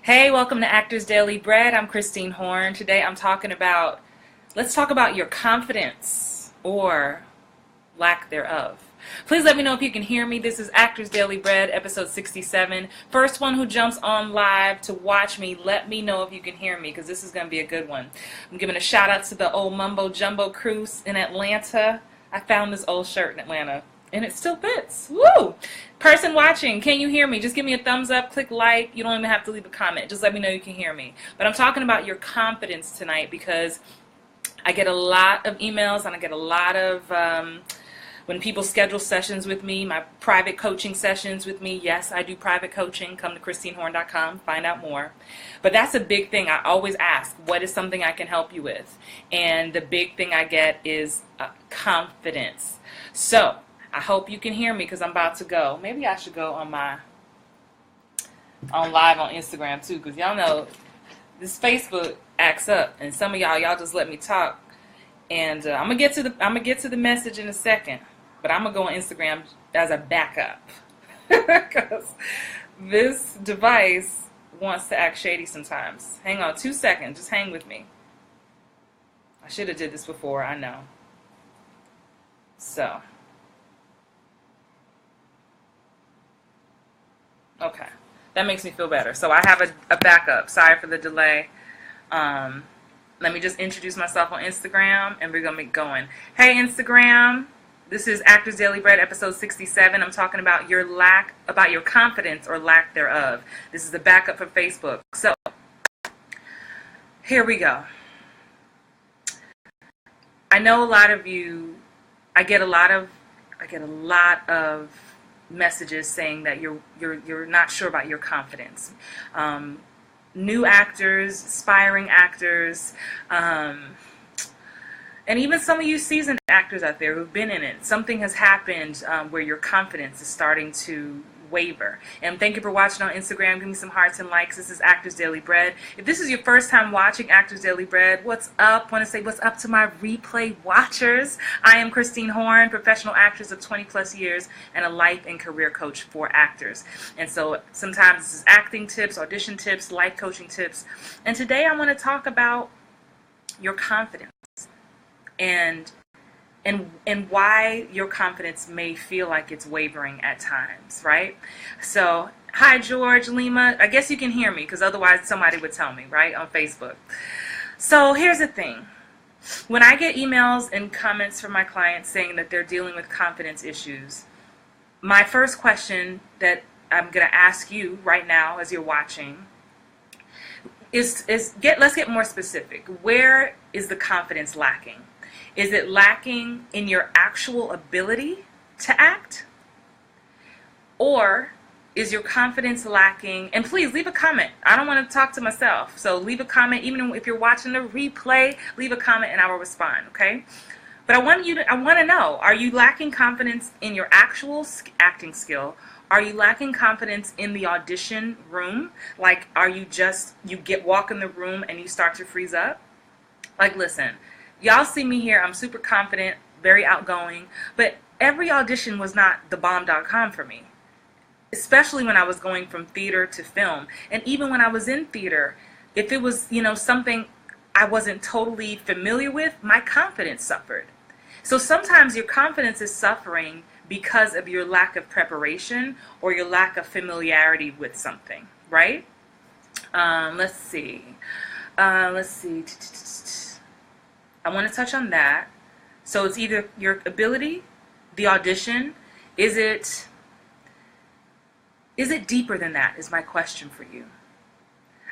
Hey, welcome to Actors Daily Bread. I'm Christine Horn. Today I'm talking about, let's talk about your confidence or lack thereof. Please let me know if you can hear me. This is Actors Daily Bread, episode 67. First one who jumps on live to watch me, let me know if you can hear me because this is going to be a good one. I'm giving a shout out to the old Mumbo Jumbo Cruise in Atlanta. I found this old shirt in Atlanta. And it still fits. Woo! Person watching, can you hear me? Just give me a thumbs up, click like. You don't even have to leave a comment. Just let me know you can hear me. But I'm talking about your confidence tonight because I get a lot of emails and I get a lot of, when people schedule sessions with me, my private coaching sessions with me. Yes, I do private coaching. Come to ChristineHorn.com, find out more. But that's a big thing. I always ask, what is something I can help you with? And the big thing I get is confidence. So, I hope you can hear me because I'm about to go. Maybe I should go on live on Instagram too, because y'all know this Facebook acts up, and some of y'all just let me talk. And I'm gonna get to the message in a second, but I'm gonna go on Instagram as a backup because this device wants to act shady sometimes. Hang on 2 seconds, just hang with me. I should have did this before, I know. So. Okay, that makes me feel better. So I have a backup. Sorry for the delay. Let me just introduce myself on Instagram, and we're going to get going. Hey, Instagram. This is Actors Daily Bread, episode 67. I'm talking about your confidence or lack thereof. This is the backup for Facebook. So here we go. I know a lot of you. I get a lot of messages saying that you're not sure about your confidence. New actors, aspiring actors, and even some of you seasoned actors out there who've been in it. Something has happened where your confidence is starting to waver. And thank you for watching on Instagram. Give me some hearts and likes. This is Actors Daily Bread. If this is your first time watching Actors Daily Bread, what's up? Want to say what's up to my replay watchers. I am Christine Horn, professional actress of 20 plus years and a life and career coach for actors. And so sometimes this is acting tips, audition tips, life coaching tips. And today I want to talk about your confidence and why your confidence may feel like it's wavering at times, right? So, hi George, Lima. I guess you can hear me because otherwise somebody would tell me, right, on Facebook. So here's the thing. When I get emails and comments from my clients saying that they're dealing with confidence issues, my first question that I'm going to ask you right now as you're watching is let's get more specific. Where is the confidence lacking? Is it lacking in your actual ability to act? Or is your confidence lacking? And please leave a comment. I don't want to talk to myself. So leave a comment. Even if you're watching the replay, leave a comment and I will respond, okay? But I want to know, are you lacking confidence in your actual acting skill? Are you lacking confidence in the audition room? Like, are you walk in the room and you start to freeze up? Like, listen. Y'all see me here, I'm super confident, very outgoing, but every audition was not thebomb.com for me, especially when I was going from theater to film. And even when I was in theater, if it was, something I wasn't totally familiar with, my confidence suffered. So sometimes your confidence is suffering because of your lack of preparation or your lack of familiarity with something, right? Let's see. I want to touch on that. So it's either your ability, the audition. Is it deeper than that is my question for you.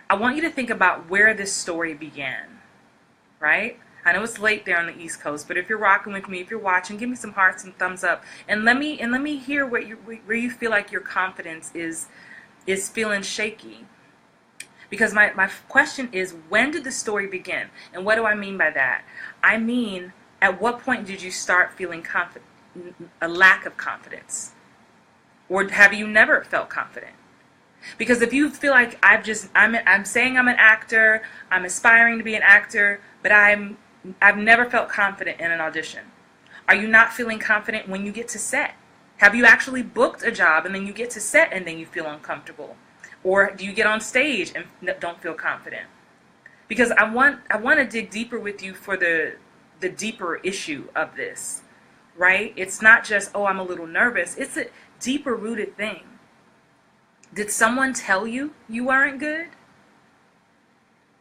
I want you to think about where this story began, right? I know it's late there on the East Coast, but if you're rocking with me, if you're watching, give me some hearts and thumbs up, and let me hear where you feel like your confidence is feeling shaky. Because my question is, when did the story begin? And what do I mean by that? I mean, at what point did you start feeling a lack of confidence? Or have you never felt confident? Because if you feel like I'm saying I'm an actor, I'm aspiring to be an actor, but I've never felt confident in an audition. Are you not feeling confident when you get to set? Have you actually booked a job and then you get to set and then you feel uncomfortable? Or do you get on stage and don't feel confident? Because I want to dig deeper with you for the deeper issue of this, right? It's not just, oh, I'm a little nervous. It's a deeper rooted thing. Did someone tell you you weren't good?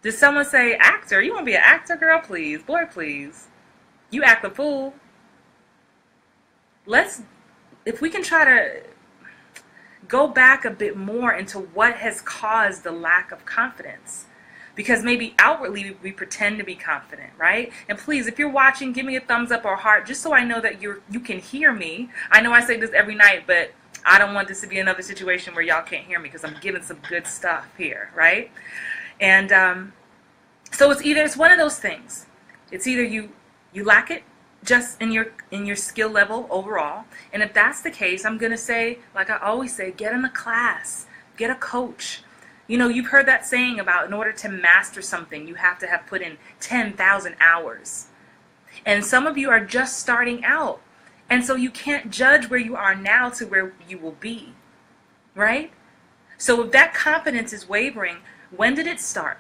Did someone say, actor, you want to be an actor, girl? Please, boy, please. You act a fool. If we can try to go back a bit more into what has caused the lack of confidence. Because maybe outwardly we pretend to be confident, right? And please, if you're watching, give me a thumbs up or heart just so I know that you can hear me. I know I say this every night, but I don't want this to be another situation where y'all can't hear me because I'm giving some good stuff here, right? And so it's one of those things. It's either you lack it just in your skill level overall, and if that's the case, I'm gonna say, like I always say, get in a class, get a coach. You know, you've heard that saying about in order to master something, you have to have put in 10,000 hours. And some of you are just starting out. And so you can't judge where you are now to where you will be, right? So if that confidence is wavering, when did it start?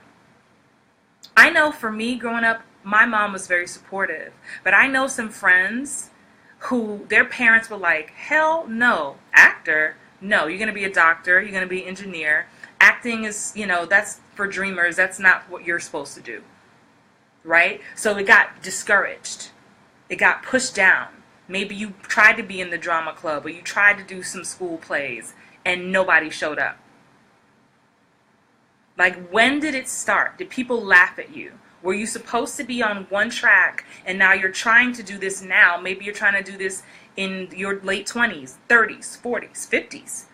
I know for me growing up, my mom was very supportive. But I know some friends who their parents were like, hell no, actor? No, you're going to be a doctor, you're going to be an engineer. Acting is, that's for dreamers. That's not what you're supposed to do, right? So it got discouraged. It got pushed down. Maybe you tried to be in the drama club or you tried to do some school plays and nobody showed up. Like, when did it start? Did people laugh at you? Were you supposed to be on one track and now you're trying to do this now? Maybe you're trying to do this in your late 20s, 30s, 40s, 50s.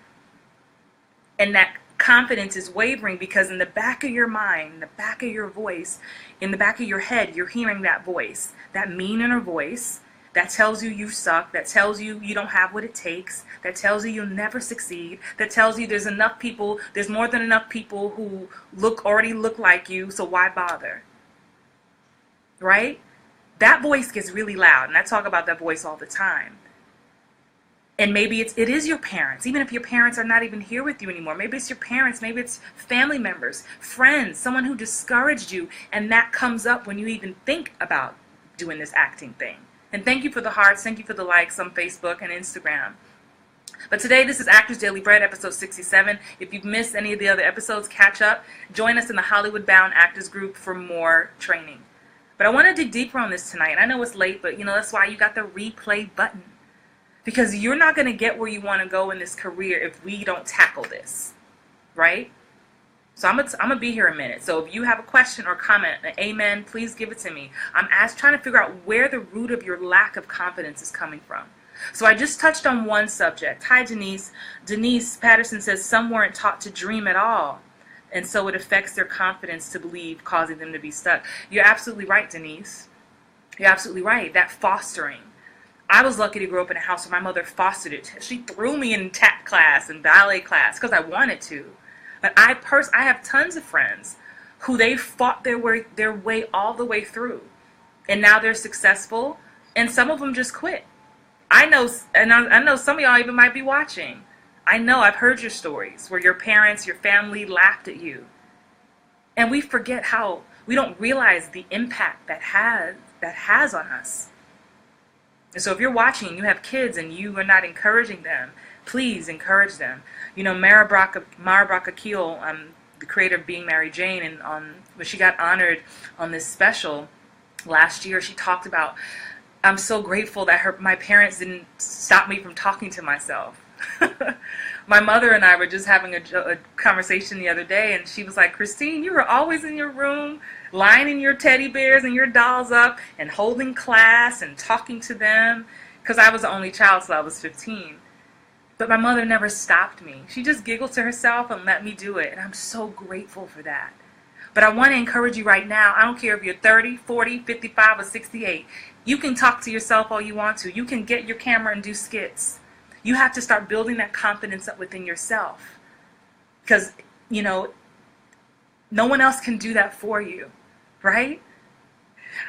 And that confidence is wavering because in the back of your mind, in the back of your voice, in the back of your head, you're hearing that voice, that mean inner voice that tells you you suck, that tells you you don't have what it takes, that tells you you'll never succeed, that tells you there's more than enough people who already look like you, so why bother? Right? That voice gets really loud, and I talk about that voice all the time. And maybe it is your parents, even if your parents are not even here with you anymore. Maybe it's your parents, maybe it's family members, friends, someone who discouraged you, and that comes up when you even think about doing this acting thing. And thank you for the hearts, thank you for the likes on Facebook and Instagram. But today, this is Actors Daily Bread, episode 67. If you've missed any of the other episodes, catch up. Join us in the Hollywood Bound Actors Group for more training. But I want to dig deeper on this tonight. I know it's late, but that's why you got the replay button. Because you're not going to get where you want to go in this career if we don't tackle this, right? So I'm gonna be here a minute. So if you have a question or comment, an amen, please give it to me. I'm trying to figure out where the root of your lack of confidence is coming from. So I just touched on one subject. Hi, Denise. Denise Patterson says some weren't taught to dream at all, and so it affects their confidence to believe, causing them to be stuck. You're absolutely right, Denise. You're absolutely right. That fostering. I was lucky to grow up in a house where my mother fostered it. She threw me in tap class and ballet class because I wanted to. But I have tons of friends who they fought their way all the way through. And now they're successful. And some of them just quit. I know some of y'all even might be watching. I know I've heard your stories where your parents, your family laughed at you. And we forget we don't realize the impact that has on us. And so if you're watching and you have kids and you are not encouraging them, please encourage them. Mara Brock Akil, the creator of Being Mary Jane, and when she got honored on this special last year, she talked about, I'm so grateful that my parents didn't stop me from talking to myself. My mother and I were just having a conversation the other day, and she was like, Christine, you were always in your room, lining your teddy bears and your dolls up and holding class and talking to them, because I was the only child till I was 15. But my mother never stopped me. She just giggled to herself and let me do it, and I'm so grateful for that. But I want to encourage you right now, I don't care if you're 30, 40, 55, or 68, you can talk to yourself all you want to. You can get your camera and do skits. You have to start building that confidence up within yourself. Because, no one else can do that for you, right?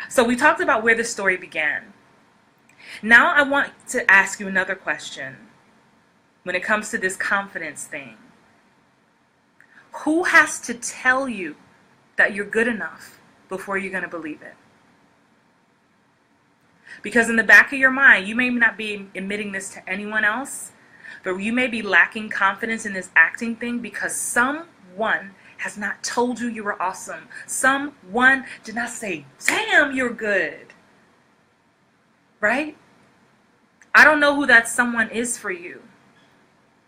So we talked about where the story began. Now I want to ask you another question when it comes to this confidence thing. Who has to tell you that you're good enough before you're going to believe it? Because in the back of your mind, you may not be admitting this to anyone else, but you may be lacking confidence in this acting thing because someone has not told you were awesome. Someone did not say, damn, you're good. Right? I don't know who that someone is for you.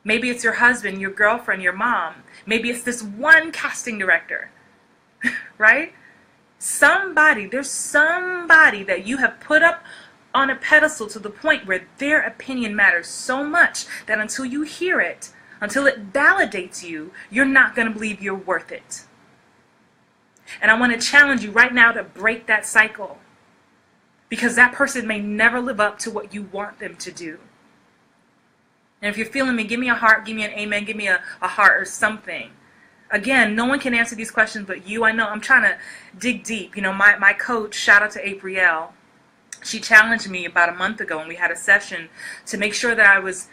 Maybe it's your husband, your girlfriend, your mom. Maybe it's this one casting director. Right? There's somebody that you have put up on a pedestal to the point where their opinion matters so much that until you hear it, until it validates you, you're not going to believe you're worth it. And I want to challenge you right now to break that cycle, because that person may never live up to what you want them to do. And if you're feeling me, give me a heart, give me an amen, give me a heart or something. Again, no one can answer these questions but you. I know I'm trying to dig deep. You know, my coach, shout out to April, she challenged me about a month ago, and we had a session to make sure that I was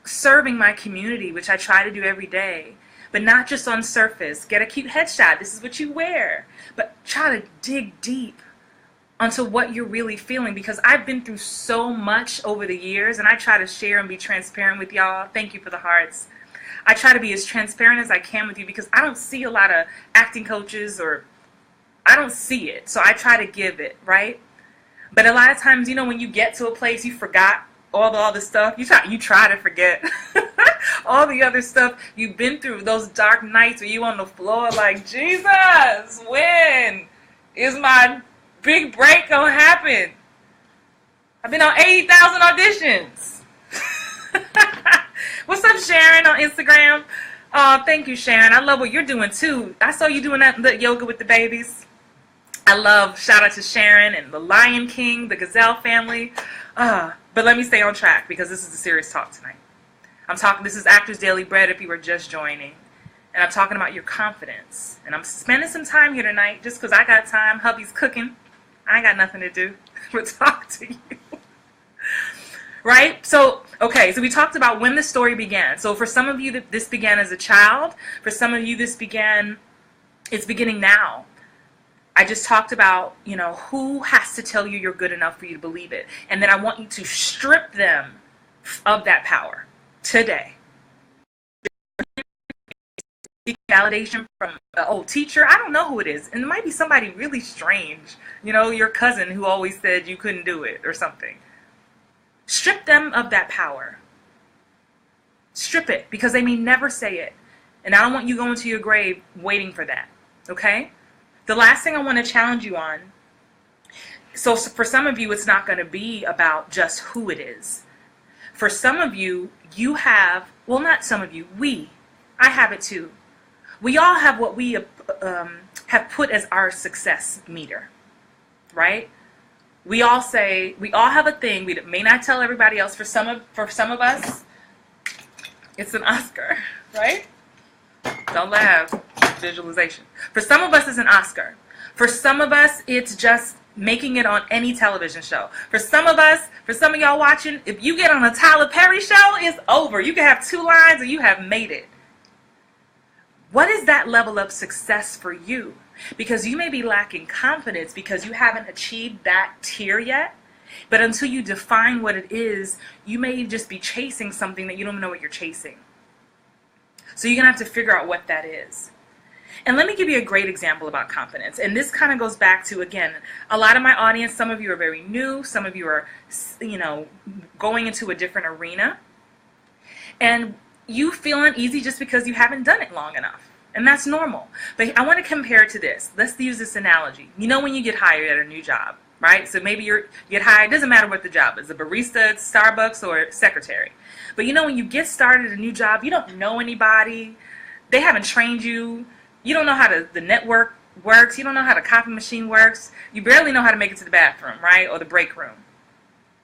serving my community, which I try to do every day, but not just on surface. Get a cute headshot, this is what you wear, but try to dig deep onto what you're really feeling, because I've been through so much over the years, and I try to share and be transparent with y'all. Thank you for the hearts. I try to be as transparent as I can with you because I don't see a lot of acting coaches, or I don't see it, so I try to give it, right? But a lot of times, you know, when you get to a place, you forgot all the stuff. You try to forget all the other stuff you've been through, those dark nights where you on the floor like, Jesus, when is my big break gonna happen? I've been on 80,000 auditions. What's up, Sharon, on Instagram? Oh, thank you, Sharon. I love what you're doing too. I saw you doing that yoga with the babies. I love, shout out to Sharon and the Lion King, the Gazelle family. But let me stay on track because this is a serious talk tonight. This is Actors Daily Bread if you were just joining. And I'm talking about your confidence. And I'm spending some time here tonight just because I got time. Hubby's cooking. I ain't got nothing to do but talk to you. Right? So, okay, so we talked about when the story began. So for some of you, this began as a child. For some of you, it's beginning now. I just talked about, you know, who has to tell you you're good enough for you to believe it. And then I want you to strip them of that power today. Validation from an old teacher. I don't know who it is. And it might be somebody really strange. You know, your cousin who always said you couldn't do it or something. Strip them of that power. Strip it, because they may never say it. And I don't want you going to your grave waiting for that. Okay? The last thing I want to challenge you on, so for some of you, it's not going to be about just who it is. For some of you, you have, well, not some of you, I have it too. We all have what we have put as our success meter, right? We all have a thing. We may not tell everybody else. For some of us, it's an Oscar, right? Don't laugh. Visualization. For some of us, it's an Oscar. For some of us, it's just making it on any television show. For some of y'all watching, if you get on a Tyler Perry show, it's over. You can have 2 lines and you have made it. What is that level of success for you? Because you may be lacking confidence because you haven't achieved that tier yet. But until you define what it is, you may just be chasing something that you don't even know what you're chasing. So you're going to have to figure out what that is. And let me give you a great example about confidence. And this kind of goes back to, again, a lot of my audience, some of you are very new, some of you are, you know, going into a different arena. And you feel uneasy just because you haven't done it long enough. And that's normal. But I want to compare it to this. Let's use this analogy. You know when you get hired at a new job, right? So maybe you get hired, doesn't matter what the job is, a barista at Starbucks or secretary. But you know when you get started at a new job, you don't know anybody. They haven't trained you. You don't know how the network works. You don't know how the copy machine works. You barely know how to make it to the bathroom, right? Or the break room.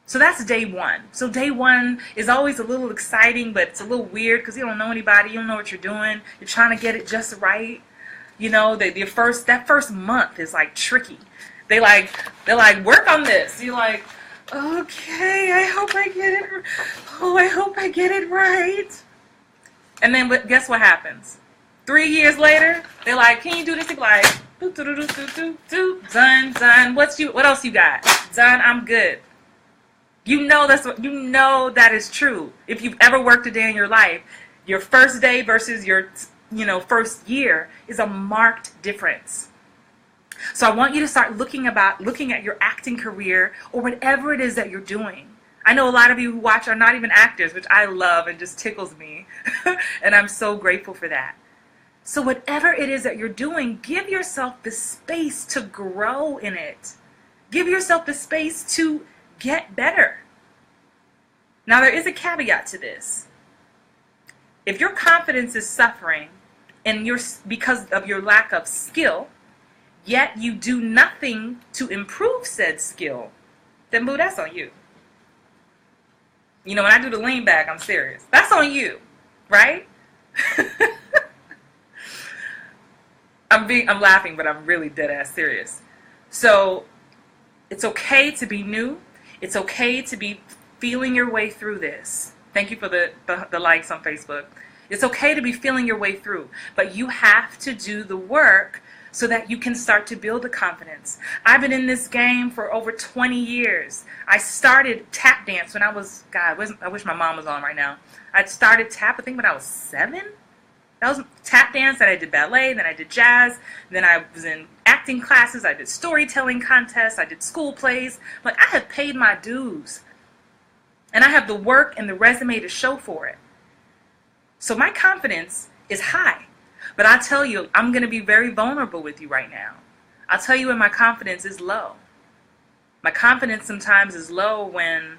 So that's day one. So day one is always a little exciting, but it's a little weird because you don't know anybody. You don't know what you're doing. You're trying to get it just right. You know, that first month is like tricky. They're like, work on this. You're like, okay, I hope I get it. Oh, I hope I get it right. And then guess what happens? 3 years later, they're like, can you do this? They're like, do, do, do, do, do, do, do. Done. What else you got? Done, I'm good. You know that is true. If you've ever worked a day in your life, your first day versus your first year is a marked difference. So I want you to start looking at your acting career or whatever it is that you're doing. I know a lot of you who watch are not even actors, which I love and just tickles me. And I'm so grateful for that. So whatever it is that you're doing, give yourself the space to grow in it. Give yourself the space to get better. Now there is a caveat to this. If your confidence is suffering and because of your lack of skill, yet you do nothing to improve said skill, then boo, that's on you. When I do the lean back, I'm serious. That's on you, right? I'm laughing, but I'm really dead ass serious. So it's okay to be new. It's okay to be feeling your way through this. Thank you for the likes on Facebook. It's okay to be feeling your way through, but you have to do the work so that you can start to build the confidence. I've been in this game for over 20 years. I started tap dance when I was, I wish my mom was on right now. I started tap, I think, when I was 7. That was tap dance, then I did ballet, then I did jazz, then I was in acting classes, I did storytelling contests, I did school plays. Like, I have paid my dues. And I have the work and the resume to show for it. So my confidence is high. But I'll tell you, I'm going to be very vulnerable with you right now. I'll tell you when my confidence is low. My confidence sometimes is low when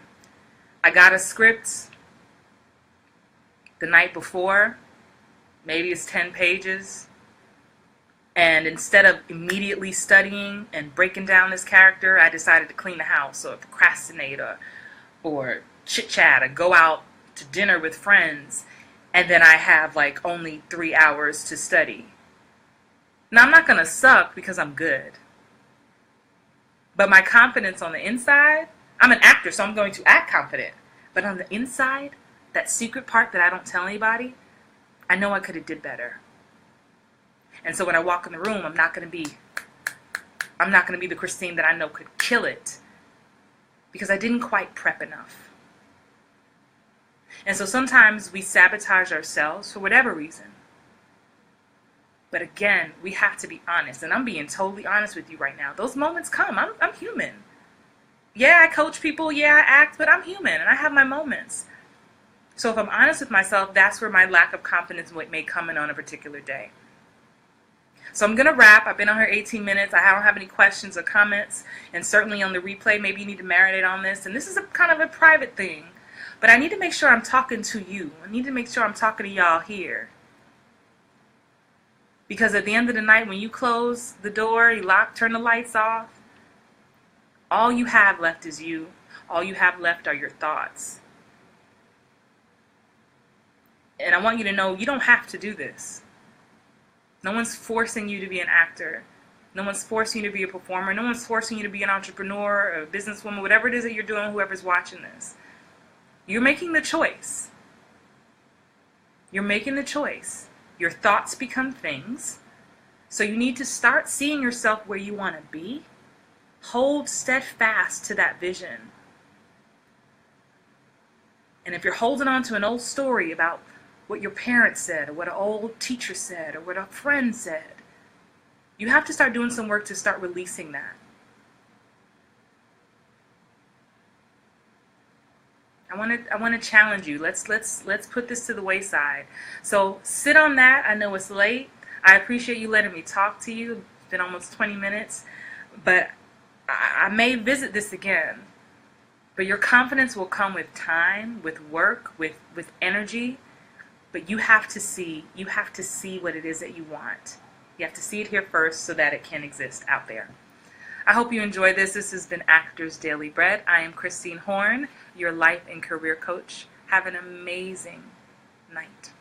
I got a script the night before. Maybe it's 10 pages. And instead of immediately studying and breaking down this character, I decided to clean the house or procrastinate or chit-chat or go out to dinner with friends. And then I have like only 3 hours to study. Now I'm not going to suck because I'm good. But my confidence on the inside, I'm an actor, so I'm going to act confident. But on the inside, that secret part that I don't tell anybody, I know I could have did better. And so when I walk in the room, I'm not going to be the Christine that I know could kill it because I didn't quite prep enough. And so sometimes we sabotage ourselves for whatever reason. But again, we have to be honest. And I'm being totally honest with you right now. Those moments come. I'm human. Yeah, I coach people. Yeah, I act. But I'm human and I have my moments. So if I'm honest with myself, that's where my lack of confidence may come in on a particular day. So I'm going to wrap. I've been on here 18 minutes. I don't have any questions or comments. And certainly on the replay, maybe you need to marinate on this. And this is kind of a private thing. But I need to make sure I'm talking to you. I need to make sure I'm talking to y'all here. Because at the end of the night, when you close the door, you lock, turn the lights off, all you have left is you. All you have left are your thoughts. And I want you to know you don't have to do this. No one's forcing you to be an actor. No one's forcing you to be a performer. No one's forcing you to be an entrepreneur or a businesswoman, whatever it is that you're doing, whoever's watching this. You're making the choice. You're making the choice. Your thoughts become things. So you need to start seeing yourself where you want to be. Hold steadfast to that vision. And if you're holding on to an old story about what your parents said, or what an old teacher said, or what a friend said, you have to start doing some work to start releasing that. I want to challenge you. Let's put this to the wayside. So sit on that. I know it's late. I appreciate you letting me talk to you. It's been almost 20 minutes, but I may visit this again. But your confidence will come with time, with work, with energy. But you have to see what it is that you want. You have to see it here first so that it can exist out there. I hope you enjoyed this. This has been Actors Daily Bread. I am Christine Horn, your life and career coach. Have an amazing night.